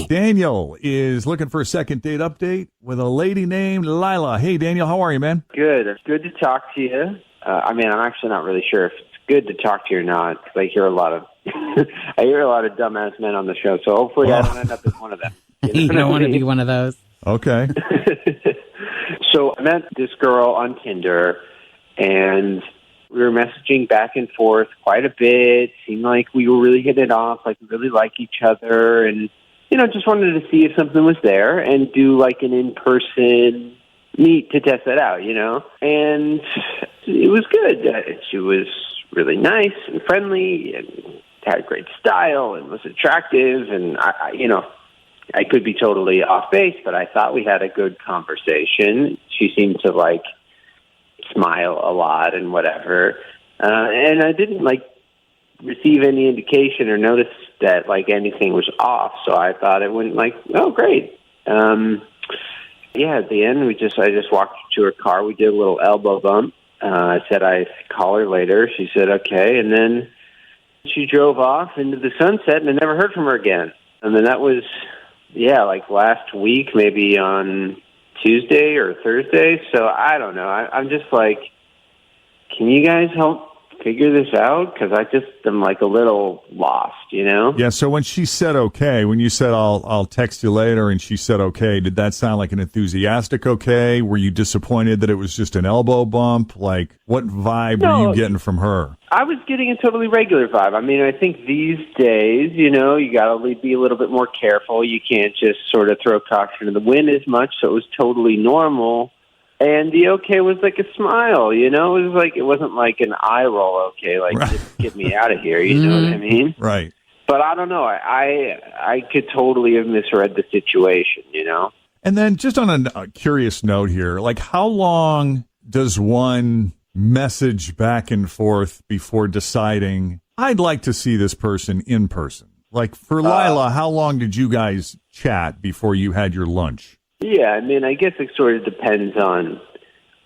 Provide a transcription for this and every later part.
Daniel is looking for a second date update with a lady named Lila. Hey, Daniel, how are you, man? Good. It's good to talk to you. I'm actually not really sure if it's good to talk to you or not, because I hear a lot of dumbass men on the show. So hopefully I don't end up as one of them. You don't want to be one of those. Okay. So I met this girl on Tinder, and we were messaging back and forth quite a bit. Seemed like we were really hitting it off, like we really like each other, and just wanted to see if something was there and do like an in-person meet to test that out, And it was good. She was really nice and friendly and had great style and was attractive, and I could be totally off base, but I thought we had a good conversation. She seemed to smile a lot and whatever. And I didn't receive any indication or notice that anything was off. So I thought it went oh, great. At the end I just walked to her car. We did a little elbow bump. I said I'd call her later. She said okay. And then she drove off into the sunset, and I never heard from her again. And then that was last week, maybe on Tuesday or Thursday. So I don't know. I'm just can you guys help figure this out? Because I just am a little lost, Yeah, so when she said okay, when you said I'll text you later and she said okay, did that sound like an enthusiastic okay? Were you disappointed that it was just an elbow bump? What vibe were you getting from her? I was getting a totally regular vibe. I think these days, you got to be a little bit more careful. You can't just sort of throw caution to the wind as much, so it was totally normal. And the okay was like a smile, It was it wasn't like an eye roll okay, right. Just get me out of here, you know what I mean? Right. But I don't know. I could totally have misread the situation, And then just on a curious note here, how long does one message back and forth before deciding, I'd like to see this person in person? For Lila, how long did you guys chat before you had your lunch? Yeah, I guess it sort of depends on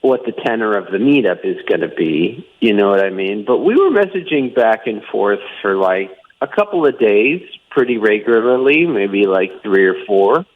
what the tenor of the meetup is going to be, you know what I mean? But we were messaging back and forth for a couple of days pretty regularly, maybe 3 or 4.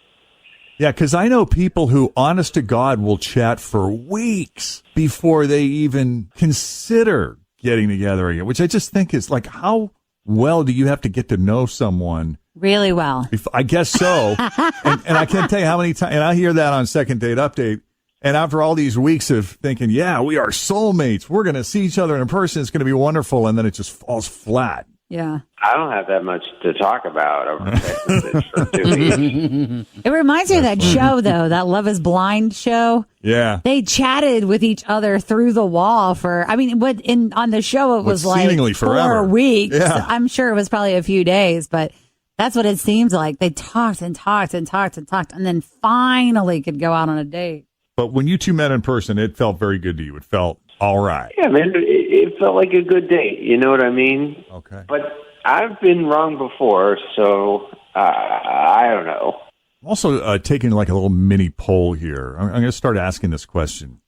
Yeah, because I know people who, honest to God, will chat for weeks before they even consider getting together again, which I just think is how well do you have to get to know someone? Really well. I guess so. and I can't tell you how many times, and I hear that on Second Date Update. And after all these weeks of thinking, yeah, we are soulmates, we're going to see each other in person, it's going to be wonderful, and then it just falls flat. Yeah. I don't have that much to talk about over text message for 2 weeks. It reminds me of that show, though, that Love is Blind show. Yeah. They chatted with each other through the wall for, on the show it was seemingly 4 forever. weeks. Yeah. I'm sure it was probably a few days, but that's what it seems like. They talked and talked and talked and talked, and then finally could go out on a date. But when you two met in person, it felt very good to you. It felt all right. Yeah, man, it felt like a good date. You know what I mean? Okay. But I've been wrong before, so I don't know. I'm also taking a little mini poll here. I'm going to start asking this question.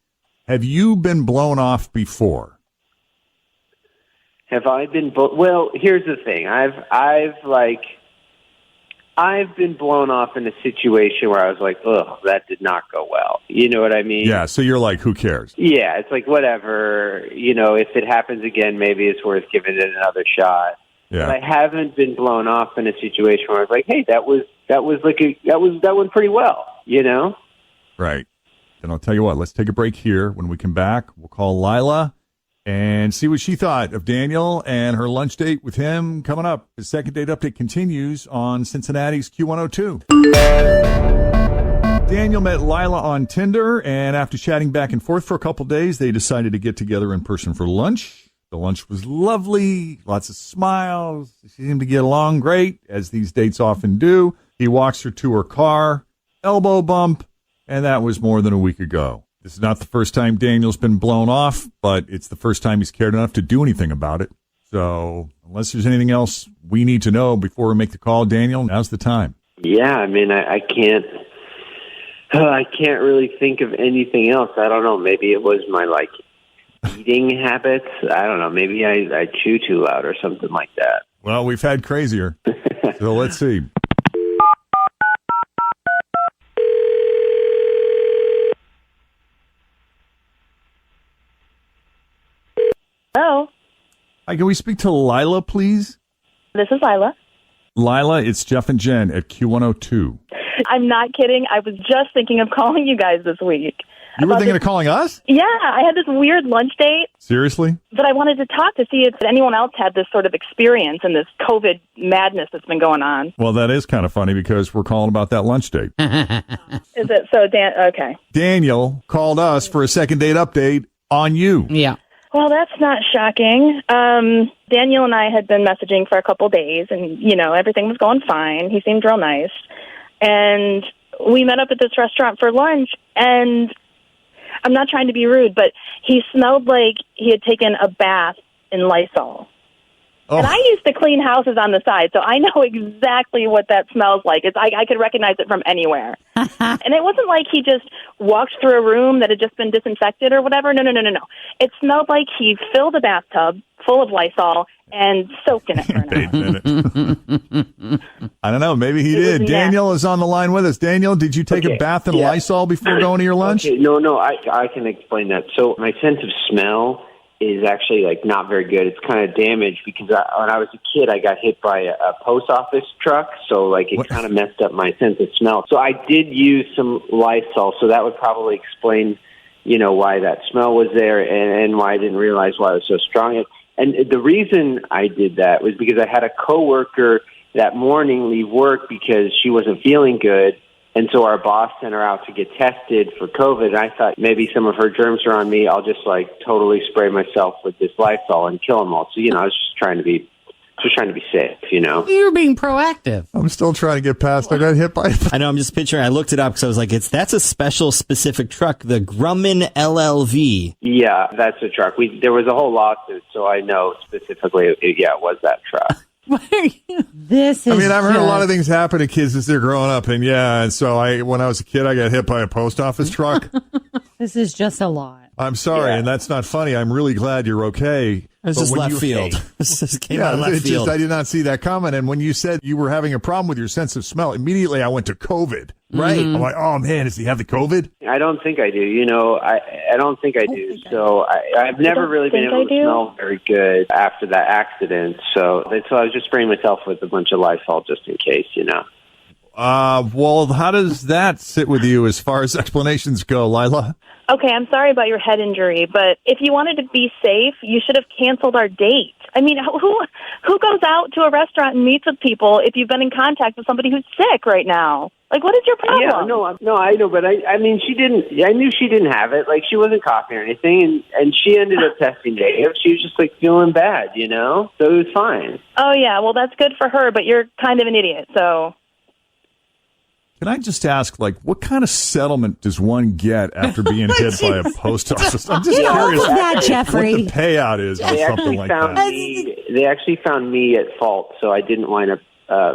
Have you been blown off before? Have I been? Well, here's the thing. I've been blown off in a situation where I was like, ugh, that did not go well. You know what I mean? Yeah, so you're who cares? Yeah, it's whatever. If it happens again, maybe it's worth giving it another shot. Yeah. But I haven't been blown off in a situation where I was like, hey, that went pretty well, Right. And I'll tell you what, let's take a break here. When we come back, we'll call Lila and see what she thought of Daniel and her lunch date with him coming up. The Second Date Update continues on Cincinnati's Q102. Daniel met Lila on Tinder, and after chatting back and forth for a couple days, they decided to get together in person for lunch. The lunch was lovely, lots of smiles. They seemed to get along great, as these dates often do. He walks her to her car, elbow bump, and that was more than a week ago. This is not the first time Daniel's been blown off, but it's the first time he's cared enough to do anything about it. So unless there's anything else we need to know before we make the call, Daniel, now's the time. Yeah, I can't really think of anything else. I don't know. Maybe it was my eating habits. I don't know. Maybe I chew too loud or something like that. Well, we've had crazier. So let's see. Hi, can we speak to Lila, please? This is Lila. Lila, it's Jeff and Jen at Q102. I'm not kidding. I was just thinking of calling you guys this week. You were thinking of calling us? Yeah, I had this weird lunch date. Seriously? But I wanted to talk to see if anyone else had this sort of experience in this COVID madness that's been going on. Well, that is kind of funny because we're calling about that lunch date. Is it? So, okay. Daniel called us for a second date update on you. Yeah. Well, that's not shocking. Daniel and I had been messaging for a couple days, and, everything was going fine. He seemed real nice. And we met up at this restaurant for lunch, and I'm not trying to be rude, but he smelled like he had taken a bath in Lysol. Oh. And I used to clean houses on the side, so I know exactly what that smells like. I could recognize it from anywhere. And it wasn't like he just walked through a room that had just been disinfected or whatever. No. It smelled like he filled a bathtub full of Lysol and soaked in it for an hour. I don't know. Maybe he did. Daniel is on the line with us. Daniel, did you take a bath in Lysol before going to your lunch? Okay. No, I can explain that. So my sense of smell is actually not very good. It's kind of damaged because when I was a kid, I got hit by a post office truck. So it kind of messed up my sense of smell. So I did use some Lysol. So that would probably explain, why that smell was there and why I didn't realize why it was so strong. And the reason I did that was because I had a coworker that morning leave work because she wasn't feeling good. And so our boss sent her out to get tested for COVID. And I thought maybe some of her germs are on me. I'll just totally spray myself with this Lysol and kill them all. So, I was just trying to be safe, You were being proactive. I'm still trying to get past. I got hit by I know. I'm just picturing. I looked it up because I was like, that's a special specific truck, the Grumman LLV. Yeah, that's a truck. There was a whole lawsuit, so I know specifically, it was that truck. This is I've heard a lot of things happen to kids as they're growing up, and so when I was a kid, I got hit by a post office truck. This is just a lot. I'm sorry, and that's not funny. I'm really glad you're okay. It's just left field. This just came out of left field. I did not see that comment. And when you said you were having a problem with your sense of smell, immediately I went to COVID. Right. I'm like, oh, man, does he have the COVID? I don't think I do. I don't think I do. So I've never really been able to smell very good after that accident. So I was just spraying myself with a bunch of Lysol just in case, Well, how does that sit with you as far as explanations go, Lila? Okay, I'm sorry about your head injury, but if you wanted to be safe, you should have canceled our date. Who goes out to a restaurant and meets with people if you've been in contact with somebody who's sick right now? What is your problem? Yeah, no, I know, but she didn't. I knew she didn't have it. She wasn't coughing or anything, and she ended up testing negative. She was just feeling bad, so it was fine. Oh yeah, well that's good for her, but you're kind of an idiot, so. Can I just ask, what kind of settlement does one get after being hit by a post office? I'm just curious that, Jeffrey. What the payout is or something like that. They actually found me at fault, so I didn't wind up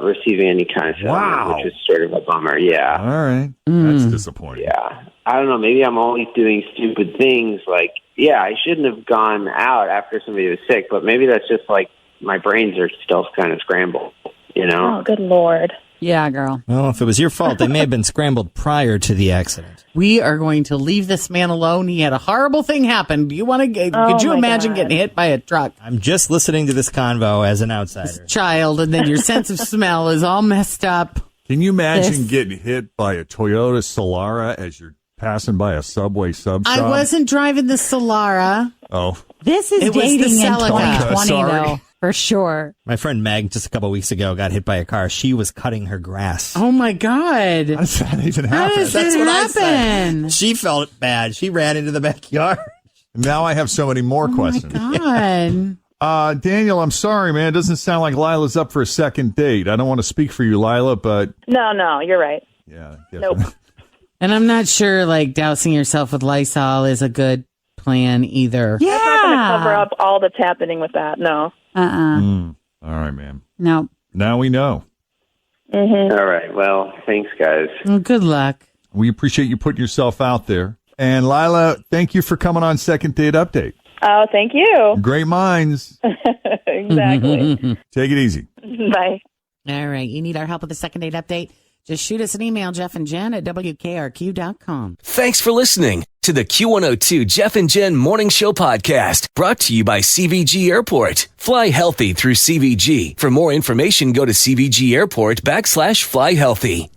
receiving any kind of settlement, which is sort of a bummer. Yeah. All right. That's disappointing. Yeah. I don't know. Maybe I'm always doing stupid things. I shouldn't have gone out after somebody was sick, but maybe that's just my brains are still kind of scrambled, Oh, good Lord. Yeah, girl. Well, if it was your fault, they may have been scrambled prior to the accident. We are going to leave this man alone. He had a horrible thing happen. Do you want to? Could you imagine getting hit by a truck? I'm just listening to this convo as an outsider. Child, and then your sense of smell is all messed up. Can you imagine getting hit by a Toyota Solara as you're passing by a Subway sub shop? I wasn't driving the Solara. Oh. This is dating in 2020, though. For sure. My friend Meg, just a couple weeks ago, got hit by a car. She was cutting her grass. Oh, my God. How does that even happen? How does that happen? She felt bad. She ran into the backyard. Now I have so many more questions. My God. Daniel, I'm sorry, man. It doesn't sound like Lila's up for a second date. I don't want to speak for you, Lila, but... No, you're right. Yeah. Nope. And I'm not sure, dousing yourself with Lysol is a good plan either. Yeah. That's not going to cover up all that's happening with that, no. All right, man. No. Now we know. Mm-hmm. All right. Well, thanks, guys. Well, good luck. We appreciate you putting yourself out there. And Lila, thank you for coming on Second Date Update. Oh, thank you. Great minds. Exactly. Take it easy. Bye. All right. You need our help with the second date update? Just shoot us an email, Jeff and Jen at WKRQ.com. Thanks for listening to the Q102 Jeff and Jen Morning Show podcast, brought to you by CVG Airport. Fly healthy through CVG. For more information, go to CVG Airport /fly healthy.